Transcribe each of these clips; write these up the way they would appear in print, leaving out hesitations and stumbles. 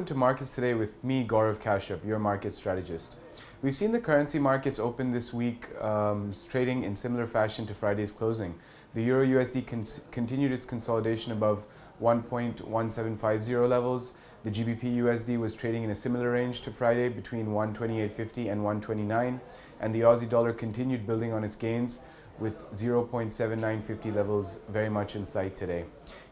to Markets Today with me, Gaurav Kashyap, your market strategist. We've seen the currency markets open this week trading in similar fashion to Friday's closing. The Euro USD continued its consolidation above 1.1750 levels. The GBP USD was trading in a similar range to Friday between 128.50 and 129, and the Aussie dollar continued building on its gains with 0.7950 levels very much in sight today.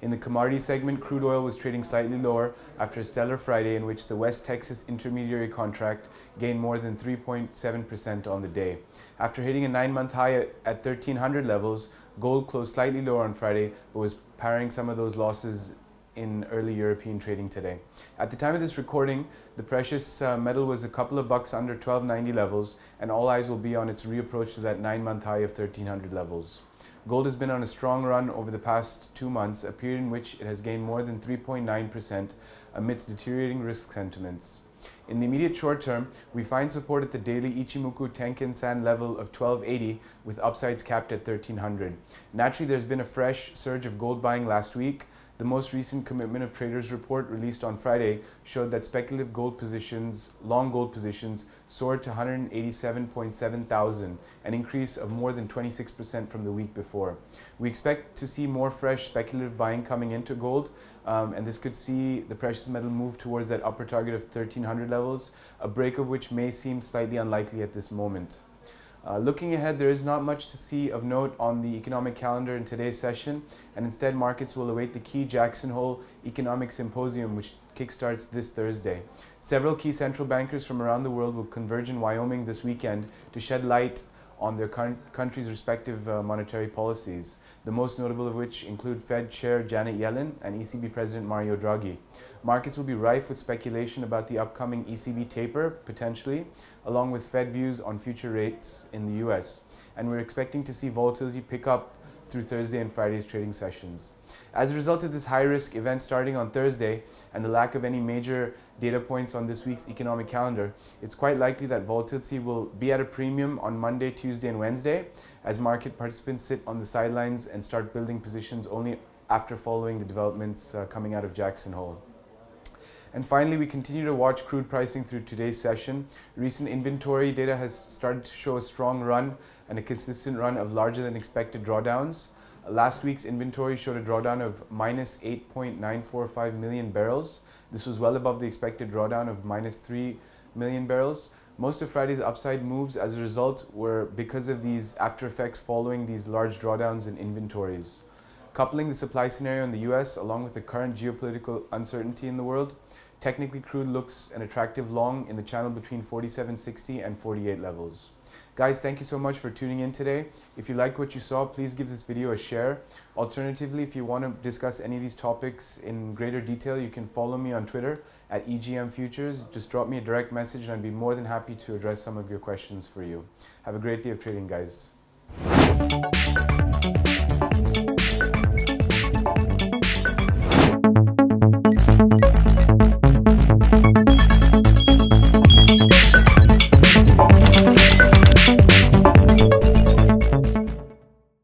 In the commodity segment, crude oil was trading slightly lower after a stellar Friday in which the West Texas intermediary contract gained more than 3.7% on the day. After hitting a 9-month high at 1300 levels, gold closed slightly lower on Friday but was parrying some of those losses in early European trading today. At the time of this recording, the precious metal was a couple of bucks under 1290 levels, and all eyes will be on its reapproach to that 9-month high of 1300 levels. Gold has been on a strong run over the past 2 months, a period in which it has gained more than 3.9% amidst deteriorating risk sentiments. In the immediate short term, we find support at the daily Ichimoku Tenkan-san level of 1280 with upsides capped at 1300. Naturally, there's been a fresh surge of gold buying last week. The most recent Commitment of Traders report released on Friday showed that speculative gold positions, long gold positions, soared to 187.7 thousand, an increase of more than 26% from the week before. We expect to see more fresh speculative buying coming into gold, and this could see the precious metal move towards that upper target of 1300 levels, a break of which may seem slightly unlikely at this moment. Looking ahead, there is not much to see of note on the economic calendar in today's session, and instead markets will await the key Jackson Hole Economic Symposium, which kickstarts this Thursday. Several key central bankers from around the world will converge in Wyoming this weekend to shed light on their country's respective monetary policies, the most notable of which include Fed Chair Janet Yellen and ECB President Mario Draghi. Markets will be rife with speculation about the upcoming ECB taper, potentially, along with Fed views on future rates in the US. And we're expecting to see volatility pick up through Thursday and Friday's trading sessions. As a result of this high-risk event starting on Thursday and the lack of any major data points on this week's economic calendar, it's quite likely that volatility will be at a premium on Monday, Tuesday, and Wednesday as market participants sit on the sidelines and start building positions only after following the developments coming out of Jackson Hole. And finally, we continue to watch crude pricing through today's session. Recent inventory data has started to show a strong run and a consistent run of larger than expected drawdowns. Last week's inventory showed a drawdown of minus 8.945 million barrels. This was well above the expected drawdown of minus 3 million barrels. Most of Friday's upside moves as a result were because of these after effects following these large drawdowns in inventories. Coupling the supply scenario in the US along with the current geopolitical uncertainty in the world, technically crude looks an attractive long in the channel between 47.60 and 48 levels. Guys, thank you so much for tuning in today. If you liked what you saw, please give this video a share. Alternatively, if you want to discuss any of these topics in greater detail, you can follow me on Twitter at EGM Futures. Just drop me a direct message and I'd be more than happy to address some of your questions for you. Have a great day of trading, guys.